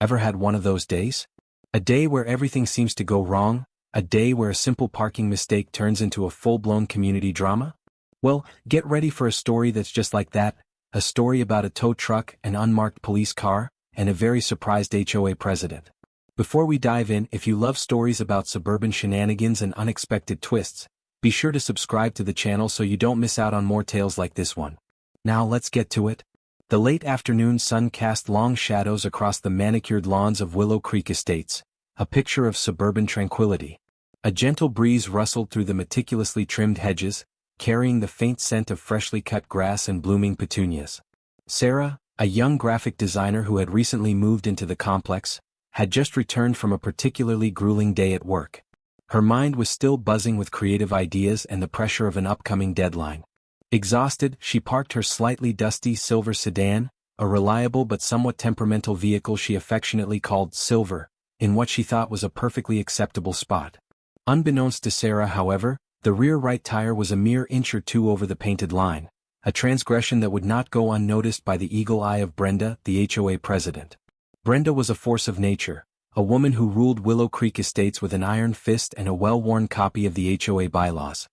Ever had one of those days? A day where everything seems to go wrong? A day where a simple parking mistake turns into a full-blown community drama? Well, get ready for a story that's just like that, a story about a tow truck, an unmarked police car, and a very surprised HOA president. Before we dive in, if you love stories about suburban shenanigans and unexpected twists, be sure to subscribe to the channel so you don't miss out on more tales like this one. Now let's get to it. The late afternoon sun cast long shadows across the manicured lawns of Willow Creek Estates, a picture of suburban tranquility. A gentle breeze rustled through the meticulously trimmed hedges, carrying the faint scent of freshly cut grass and blooming petunias. Sarah, a young graphic designer who had recently moved into the complex, had just returned from a particularly grueling day at work. Her mind was still buzzing with creative ideas and the pressure of an upcoming deadline. Exhausted, she parked her slightly dusty silver sedan, a reliable but somewhat temperamental vehicle she affectionately called Silver, in what she thought was a perfectly acceptable spot. Unbeknownst to Sarah, however, the rear right tire was a mere inch or two over the painted line, a transgression that would not go unnoticed by the eagle eye of Brenda, the HOA president. Brenda was a force of nature, a woman who ruled Willow Creek Estates with an iron fist and a well-worn copy of the HOA bylaws.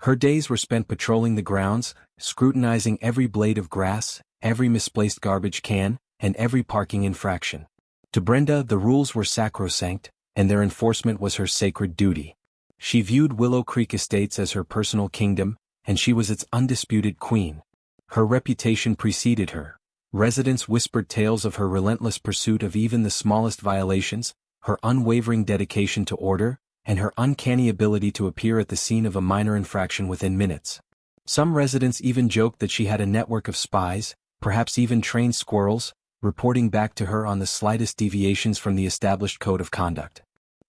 Her days were spent patrolling the grounds, scrutinizing every blade of grass, every misplaced garbage can, and every parking infraction. To Brenda, the rules were sacrosanct, and their enforcement was her sacred duty. She viewed Willow Creek Estates as her personal kingdom, and she was its undisputed queen. Her reputation preceded her. Residents whispered tales of her relentless pursuit of even the smallest violations, her unwavering dedication to order, and her uncanny ability to appear at the scene of a minor infraction within minutes. Some residents even joked that she had a network of spies, perhaps even trained squirrels, reporting back to her on the slightest deviations from the established code of conduct.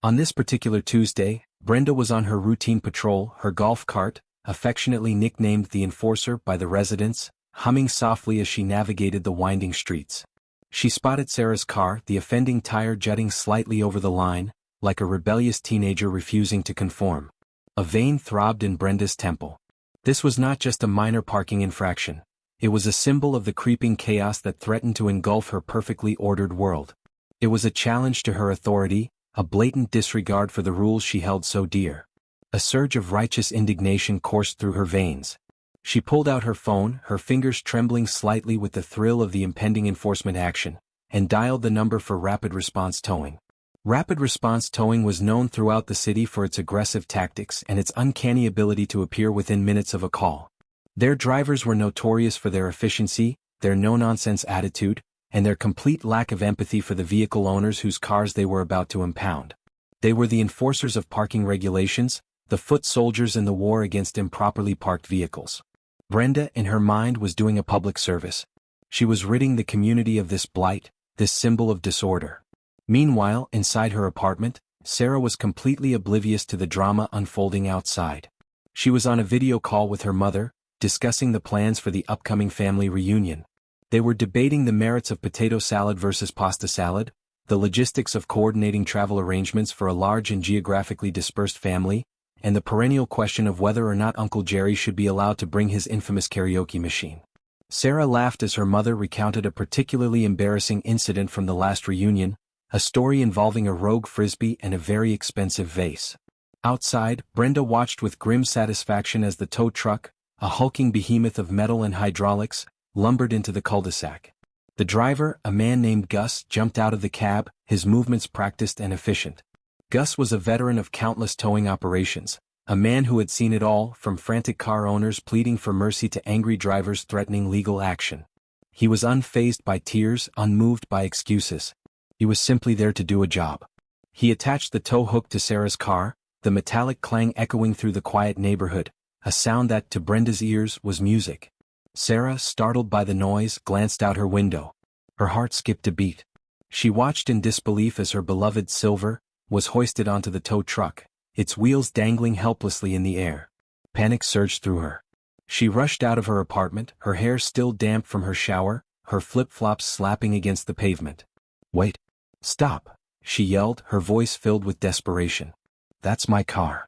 On this particular Tuesday, Brenda was on her routine patrol, her golf cart, affectionately nicknamed the Enforcer by the residents, humming softly as she navigated the winding streets. She spotted Sarah's car, the offending tire jutting slightly over the line, like a rebellious teenager refusing to conform. A vein throbbed in Brenda's temple. This was not just a minor parking infraction. It was a symbol of the creeping chaos that threatened to engulf her perfectly ordered world. It was a challenge to her authority, a blatant disregard for the rules she held so dear. A surge of righteous indignation coursed through her veins. She pulled out her phone, her fingers trembling slightly with the thrill of the impending enforcement action, and dialed the number for Rapid Response Towing. Rapid Response Towing was known throughout the city for its aggressive tactics and its uncanny ability to appear within minutes of a call. Their drivers were notorious for their efficiency, their no-nonsense attitude, and their complete lack of empathy for the vehicle owners whose cars they were about to impound. They were the enforcers of parking regulations, the foot soldiers in the war against improperly parked vehicles. Brenda, in her mind, was doing a public service. She was ridding the community of this blight, this symbol of disorder. Meanwhile, inside her apartment, Sarah was completely oblivious to the drama unfolding outside. She was on a video call with her mother, discussing the plans for the upcoming family reunion. They were debating the merits of potato salad versus pasta salad, the logistics of coordinating travel arrangements for a large and geographically dispersed family, and the perennial question of whether or not Uncle Jerry should be allowed to bring his infamous karaoke machine. Sarah laughed as her mother recounted a particularly embarrassing incident from the last reunion, a story involving a rogue frisbee and a very expensive vase. Outside, Brenda watched with grim satisfaction as the tow truck, a hulking behemoth of metal and hydraulics, lumbered into the cul-de-sac. The driver, a man named Gus, jumped out of the cab, his movements practiced and efficient. Gus was a veteran of countless towing operations, a man who had seen it all, from frantic car owners pleading for mercy to angry drivers threatening legal action. He was unfazed by tears, unmoved by excuses. He was simply there to do a job. He attached the tow hook to Sarah's car, the metallic clang echoing through the quiet neighborhood, a sound that, to Brenda's ears, was music. Sarah, startled by the noise, glanced out her window. Her heart skipped a beat. She watched in disbelief as her beloved Silver was hoisted onto the tow truck, its wheels dangling helplessly in the air. Panic surged through her. She rushed out of her apartment, her hair still damp from her shower, her flip-flops slapping against the pavement. "Wait. Stop," she yelled, her voice filled with desperation. "That's my car."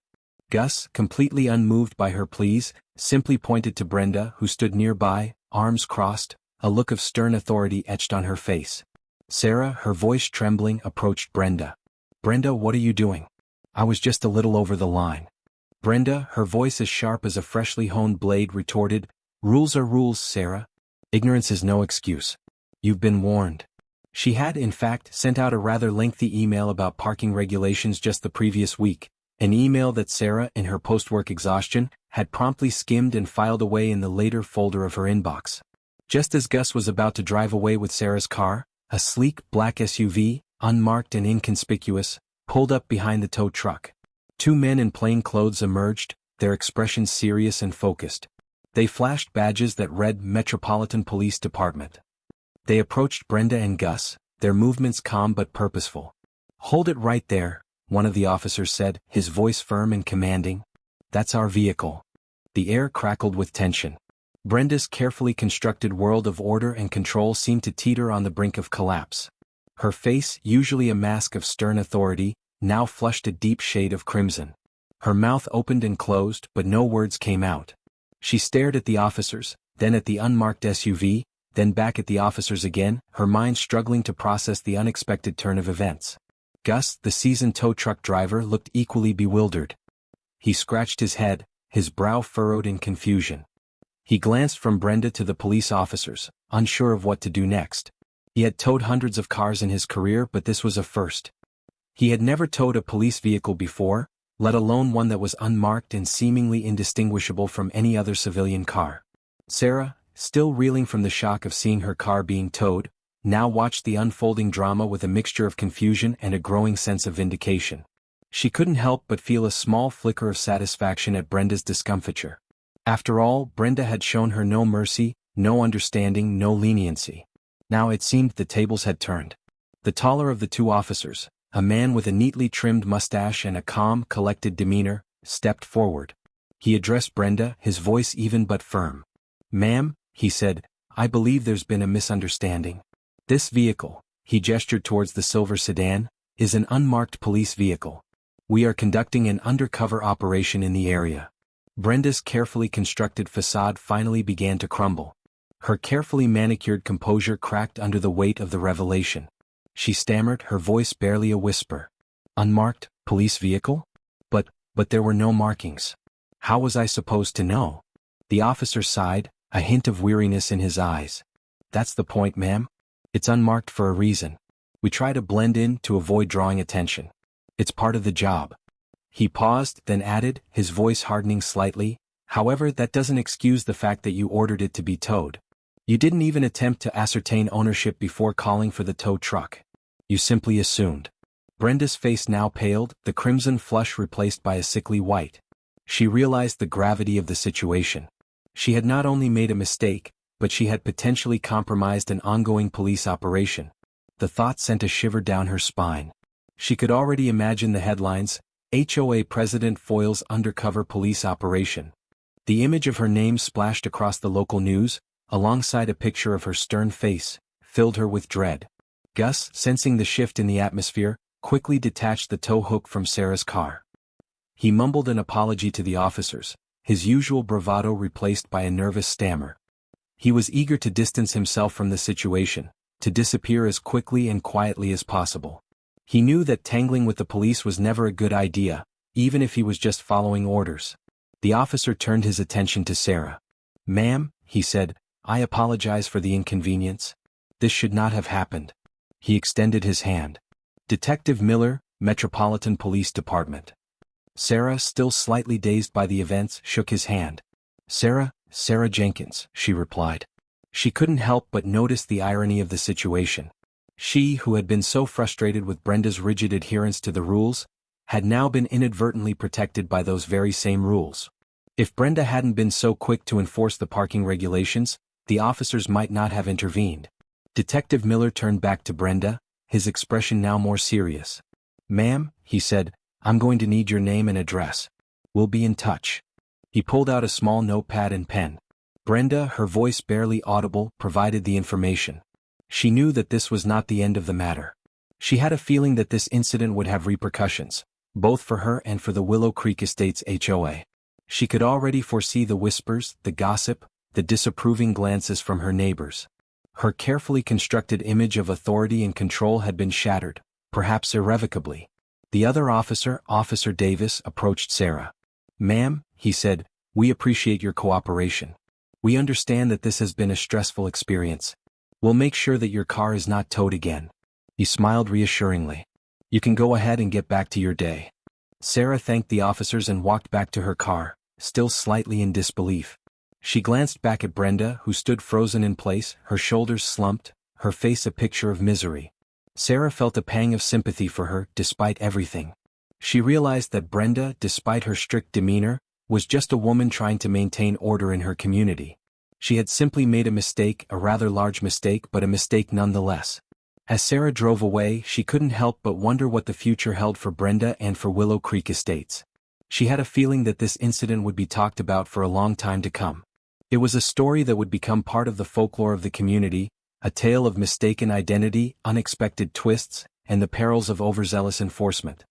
Gus, completely unmoved by her pleas, simply pointed to Brenda, who stood nearby, arms crossed, a look of stern authority etched on her face. Sarah, her voice trembling, approached Brenda. Brenda, what are you doing? I was just a little over the line. Brenda, her voice as sharp as a freshly honed blade, retorted, rules are rules, Sarah. Ignorance is no excuse. You've been warned. She had, in fact, sent out a rather lengthy email about parking regulations just the previous week, an email that Sarah, in her post-work exhaustion, had promptly skimmed and filed away in the later folder of her inbox. Just as Gus was about to drive away with Sarah's car, a sleek, black SUV, unmarked and inconspicuous, pulled up behind the tow truck. Two men in plain clothes emerged, their expressions serious and focused. They flashed badges that read Metropolitan Police Department. They approached Brenda and Gus, their movements calm but purposeful. Hold it right there, one of the officers said, his voice firm and commanding. That's our vehicle. The air crackled with tension. Brenda's carefully constructed world of order and control seemed to teeter on the brink of collapse. Her face, usually a mask of stern authority, now flushed a deep shade of crimson. Her mouth opened and closed, but no words came out. She stared at the officers, then at the unmarked SUV, then back at the officers again, her mind struggling to process the unexpected turn of events. Gus, the seasoned tow truck driver, looked equally bewildered. He scratched his head, his brow furrowed in confusion. He glanced from Brenda to the police officers, unsure of what to do next. He had towed hundreds of cars in his career, but this was a first. He had never towed a police vehicle before, let alone one that was unmarked and seemingly indistinguishable from any other civilian car. Sarah, still reeling from the shock of seeing her car being towed, now watched the unfolding drama with a mixture of confusion and a growing sense of vindication. She couldn't help but feel a small flicker of satisfaction at Brenda's discomfiture. After all, Brenda had shown her no mercy, no understanding, no leniency. Now it seemed the tables had turned. The taller of the two officers, a man with a neatly trimmed mustache and a calm, collected demeanor, stepped forward. He addressed Brenda, his voice even but firm. "Ma'am," he said, "I believe there's been a misunderstanding. This vehicle," he gestured towards the silver sedan, "is an unmarked police vehicle. We are conducting an undercover operation in the area." Brenda's carefully constructed facade finally began to crumble. Her carefully manicured composure cracked under the weight of the revelation. She stammered, her voice barely a whisper. "Unmarked, police vehicle? But there were no markings. How was I supposed to know?" The officer sighed, a hint of weariness in his eyes. "That's the point, ma'am. It's unmarked for a reason. We try to blend in to avoid drawing attention. It's part of the job." He paused, then added, his voice hardening slightly, "However, that doesn't excuse the fact that you ordered it to be towed. You didn't even attempt to ascertain ownership before calling for the tow truck. You simply assumed." Brenda's face now paled, the crimson flush replaced by a sickly white. She realized the gravity of the situation. She had not only made a mistake, but she had potentially compromised an ongoing police operation. The thought sent a shiver down her spine. She could already imagine the headlines, "HOA President Foils Undercover Police Operation." The image of her name splashed across the local news, alongside a picture of her stern face, filled her with dread. Gus, sensing the shift in the atmosphere, quickly detached the tow hook from Sarah's car. He mumbled an apology to the officers, his usual bravado replaced by a nervous stammer. He was eager to distance himself from the situation, to disappear as quickly and quietly as possible. He knew that tangling with the police was never a good idea, even if he was just following orders. The officer turned his attention to Sarah. "Ma'am," he said, "I apologize for the inconvenience. This should not have happened." He extended his hand. "Detective Miller, Metropolitan Police Department." Sarah, still slightly dazed by the events, shook his hand. Sarah Jenkins," she replied. She couldn't help but notice the irony of the situation. She, who had been so frustrated with Brenda's rigid adherence to the rules, had now been inadvertently protected by those very same rules. If Brenda hadn't been so quick to enforce the parking regulations, the officers might not have intervened. Detective Miller turned back to Brenda, his expression now more serious. "Ma'am," he said, "I'm going to need your name and address. We'll be in touch." He pulled out a small notepad and pen. Brenda, her voice barely audible, provided the information. She knew that this was not the end of the matter. She had a feeling that this incident would have repercussions, both for her and for the Willow Creek Estates HOA. She could already foresee the whispers, the gossip, the disapproving glances from her neighbors. Her carefully constructed image of authority and control had been shattered, perhaps irrevocably. The other officer, Officer Davis, approached Sarah. "Ma'am," he said, "we appreciate your cooperation. We understand that this has been a stressful experience. We'll make sure that your car is not towed again." He smiled reassuringly. "You can go ahead and get back to your day." Sarah thanked the officers and walked back to her car, still slightly in disbelief. She glanced back at Brenda, who stood frozen in place, her shoulders slumped, her face a picture of misery. Sarah felt a pang of sympathy for her, despite everything. She realized that Brenda, despite her strict demeanor, was just a woman trying to maintain order in her community. She had simply made a mistake, a rather large mistake, but a mistake nonetheless. As Sarah drove away, she couldn't help but wonder what the future held for Brenda and for Willow Creek Estates. She had a feeling that this incident would be talked about for a long time to come. It was a story that would become part of the folklore of the community, a tale of mistaken identity, unexpected twists, and the perils of overzealous enforcement.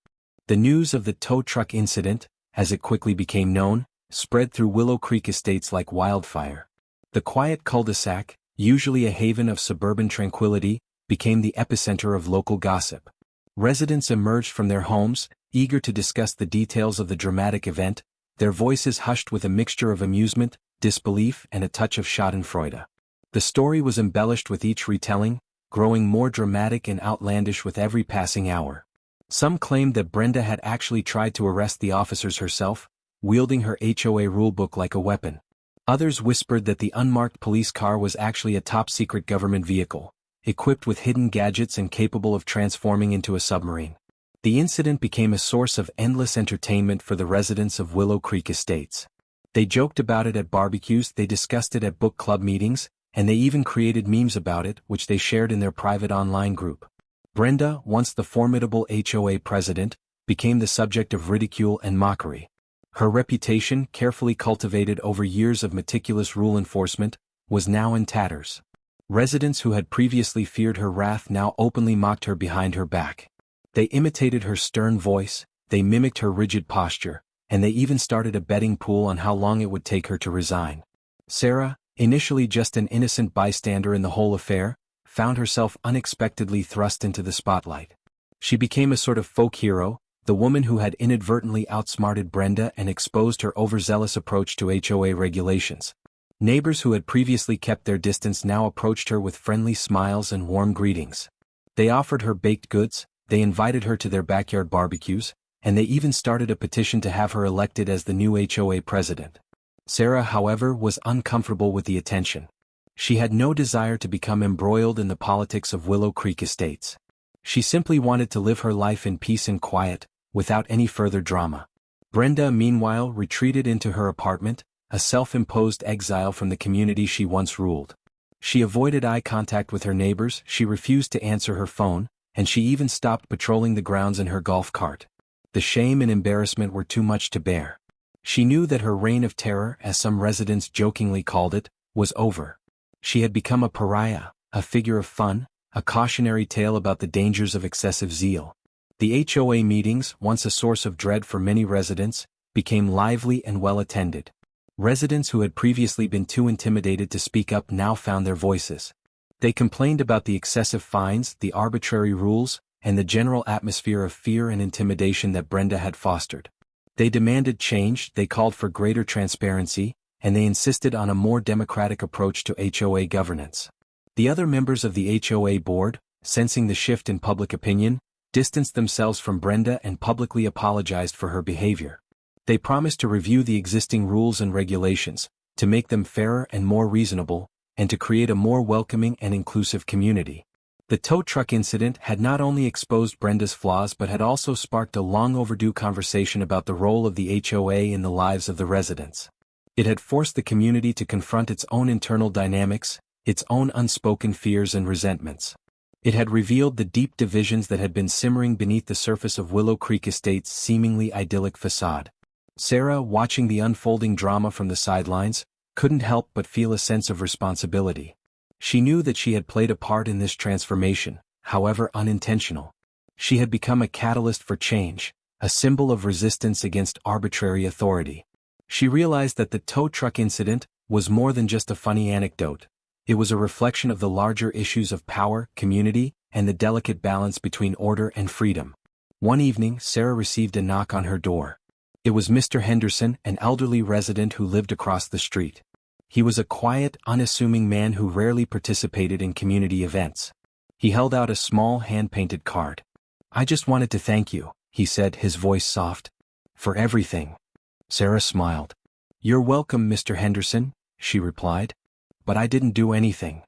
The news of the tow truck incident, as it quickly became known, spread through Willow Creek Estates like wildfire. The quiet cul-de-sac, usually a haven of suburban tranquility, became the epicenter of local gossip. Residents emerged from their homes, eager to discuss the details of the dramatic event, their voices hushed with a mixture of amusement, disbelief, and a touch of schadenfreude. The story was embellished with each retelling, growing more dramatic and outlandish with every passing hour. Some claimed that Brenda had actually tried to arrest the officers herself, wielding her HOA rulebook like a weapon. Others whispered that the unmarked police car was actually a top-secret government vehicle, equipped with hidden gadgets and capable of transforming into a submarine. The incident became a source of endless entertainment for the residents of Willow Creek Estates. They joked about it at barbecues, they discussed it at book club meetings, and they even created memes about it, which they shared in their private online group. Brenda, once the formidable HOA president, became the subject of ridicule and mockery. Her reputation, carefully cultivated over years of meticulous rule enforcement, was now in tatters. Residents who had previously feared her wrath now openly mocked her behind her back. They imitated her stern voice, they mimicked her rigid posture, and they even started a betting pool on how long it would take her to resign. Sarah, initially just an innocent bystander in the whole affair, found herself unexpectedly thrust into the spotlight. She became a sort of folk hero, the woman who had inadvertently outsmarted Brenda and exposed her overzealous approach to HOA regulations. Neighbors who had previously kept their distance now approached her with friendly smiles and warm greetings. They offered her baked goods, they invited her to their backyard barbecues, and they even started a petition to have her elected as the new HOA president. Sarah, however, was uncomfortable with the attention. She had no desire to become embroiled in the politics of Willow Creek Estates. She simply wanted to live her life in peace and quiet, without any further drama. Brenda, meanwhile, retreated into her apartment, a self-imposed exile from the community she once ruled. She avoided eye contact with her neighbors, she refused to answer her phone, and she even stopped patrolling the grounds in her golf cart. The shame and embarrassment were too much to bear. She knew that her reign of terror, as some residents jokingly called it, was over. She had become a pariah, a figure of fun, a cautionary tale about the dangers of excessive zeal. The HOA meetings, once a source of dread for many residents, became lively and well-attended. Residents who had previously been too intimidated to speak up now found their voices. They complained about the excessive fines, the arbitrary rules, and the general atmosphere of fear and intimidation that Brenda had fostered. They demanded change, they called for greater transparency, and they insisted on a more democratic approach to HOA governance. The other members of the HOA board, sensing the shift in public opinion, distanced themselves from Brenda and publicly apologized for her behavior. They promised to review the existing rules and regulations, to make them fairer and more reasonable, and to create a more welcoming and inclusive community. The tow truck incident had not only exposed Brenda's flaws but had also sparked a long-overdue conversation about the role of the HOA in the lives of the residents. It had forced the community to confront its own internal dynamics, its own unspoken fears and resentments. It had revealed the deep divisions that had been simmering beneath the surface of Willow Creek Estate's seemingly idyllic facade. Sarah, watching the unfolding drama from the sidelines, couldn't help but feel a sense of responsibility. She knew that she had played a part in this transformation, however unintentional. She had become a catalyst for change, a symbol of resistance against arbitrary authority. She realized that the tow truck incident was more than just a funny anecdote. It was a reflection of the larger issues of power, community, and the delicate balance between order and freedom. One evening, Sarah received a knock on her door. It was Mr. Henderson, an elderly resident who lived across the street. He was a quiet, unassuming man who rarely participated in community events. He held out a small hand-painted card. "I just wanted to thank you," he said, his voice soft. "For everything." Sarah smiled. "You're welcome, Mr. Henderson," she replied. "But I didn't do anything."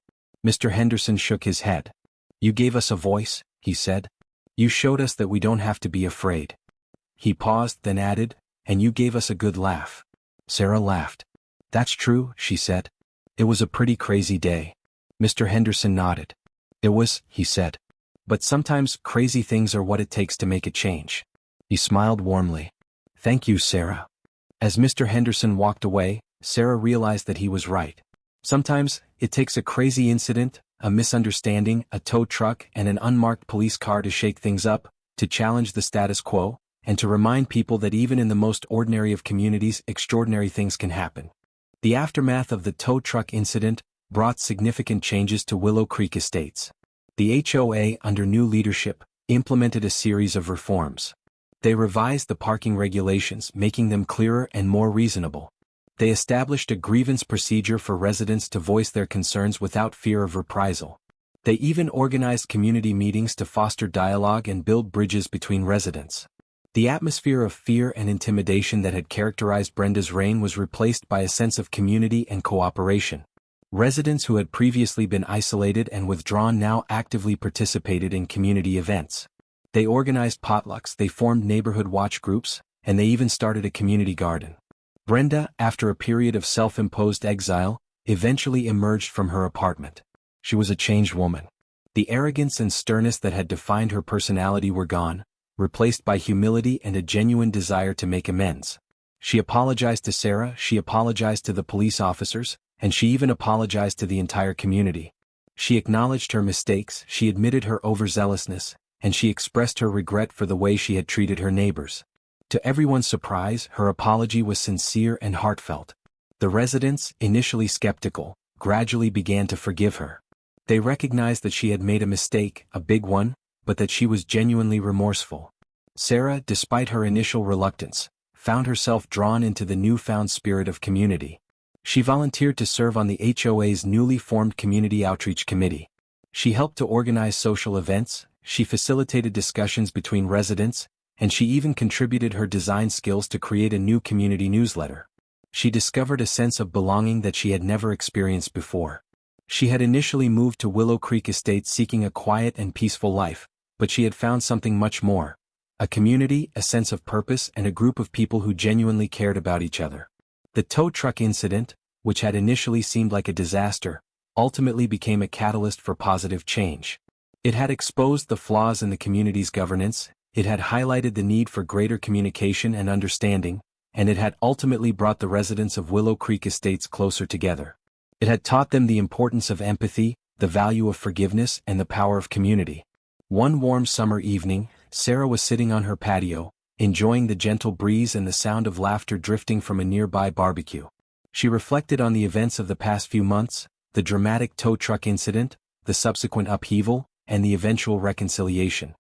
Mr. Henderson shook his head. "You gave us a voice," he said. "You showed us that we don't have to be afraid." He paused, then added, "And you gave us a good laugh." Sarah laughed. "That's true," she said. "It was a pretty crazy day." Mr. Henderson nodded. "It was," he said. "But sometimes crazy things are what it takes to make a change." He smiled warmly. "Thank you, Sarah." As Mr. Henderson walked away, Sarah realized that he was right. Sometimes, it takes a crazy incident, a misunderstanding, a tow truck, and an unmarked police car to shake things up, to challenge the status quo, and to remind people that even in the most ordinary of communities, extraordinary things can happen. The aftermath of the tow truck incident brought significant changes to Willow Creek Estates. The HOA, under new leadership, implemented a series of reforms. They revised the parking regulations, making them clearer and more reasonable. They established a grievance procedure for residents to voice their concerns without fear of reprisal. They even organized community meetings to foster dialogue and build bridges between residents. The atmosphere of fear and intimidation that had characterized Brenda's reign was replaced by a sense of community and cooperation. Residents who had previously been isolated and withdrawn now actively participated in community events. They organized potlucks, they formed neighborhood watch groups, and they even started a community garden. Brenda, after a period of self-imposed exile, eventually emerged from her apartment. She was a changed woman. The arrogance and sternness that had defined her personality were gone, replaced by humility and a genuine desire to make amends. She apologized to Sarah, she apologized to the police officers, and she even apologized to the entire community. She acknowledged her mistakes, she admitted her overzealousness, and she expressed her regret for the way she had treated her neighbors. To everyone's surprise, her apology was sincere and heartfelt. The residents, initially skeptical, gradually began to forgive her. They recognized that she had made a mistake, a big one, but that she was genuinely remorseful. Sarah, despite her initial reluctance, found herself drawn into the newfound spirit of community. She volunteered to serve on the HOA's newly formed Community Outreach Committee. She helped to organize social events, she facilitated discussions between residents, and she even contributed her design skills to create a new community newsletter. She discovered a sense of belonging that she had never experienced before. She had initially moved to Willow Creek Estates seeking a quiet and peaceful life, but she had found something much more. A community, a sense of purpose, and a group of people who genuinely cared about each other. The tow truck incident, which had initially seemed like a disaster, ultimately became a catalyst for positive change. It had exposed the flaws in the community's governance, it had highlighted the need for greater communication and understanding, and it had ultimately brought the residents of Willow Creek Estates closer together. It had taught them the importance of empathy, the value of forgiveness, and the power of community. One warm summer evening, Sarah was sitting on her patio, enjoying the gentle breeze and the sound of laughter drifting from a nearby barbecue. She reflected on the events of the past few months, the dramatic tow truck incident, the subsequent upheaval, and the eventual reconciliation.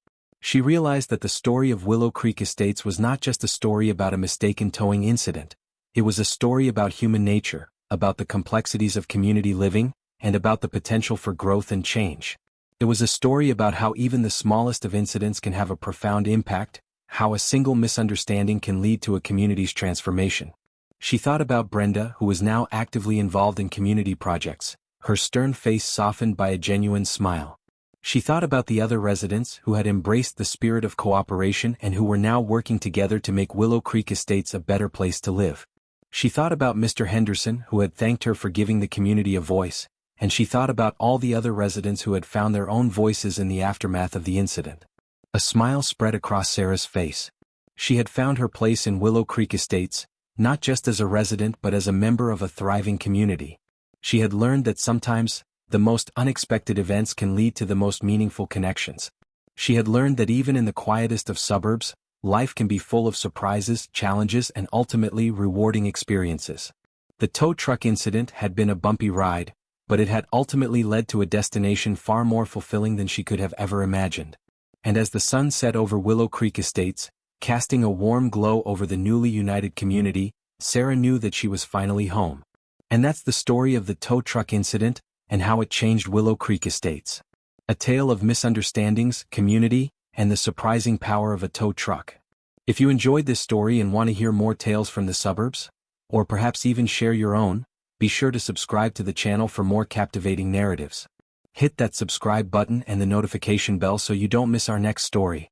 She realized that the story of Willow Creek Estates was not just a story about a mistaken towing incident. It was a story about human nature, about the complexities of community living, and about the potential for growth and change. It was a story about how even the smallest of incidents can have a profound impact, how a single misunderstanding can lead to a community's transformation. She thought about Brenda, who was now actively involved in community projects, her stern face softened by a genuine smile. She thought about the other residents who had embraced the spirit of cooperation and who were now working together to make Willow Creek Estates a better place to live. She thought about Mr. Henderson, who had thanked her for giving the community a voice, and she thought about all the other residents who had found their own voices in the aftermath of the incident. A smile spread across Sarah's face. She had found her place in Willow Creek Estates, not just as a resident but as a member of a thriving community. She had learned that sometimes, the most unexpected events can lead to the most meaningful connections. She had learned that even in the quietest of suburbs, life can be full of surprises, challenges, and ultimately rewarding experiences. The tow truck incident had been a bumpy ride, but it had ultimately led to a destination far more fulfilling than she could have ever imagined. And as the sun set over Willow Creek Estates, casting a warm glow over the newly united community, Sarah knew that she was finally home. And that's the story of the tow truck incident and how it changed Willow Creek Estates. A tale of misunderstandings, community, and the surprising power of a tow truck. If you enjoyed this story and want to hear more tales from the suburbs, or perhaps even share your own, be sure to subscribe to the channel for more captivating narratives. Hit that subscribe button and the notification bell so you don't miss our next story.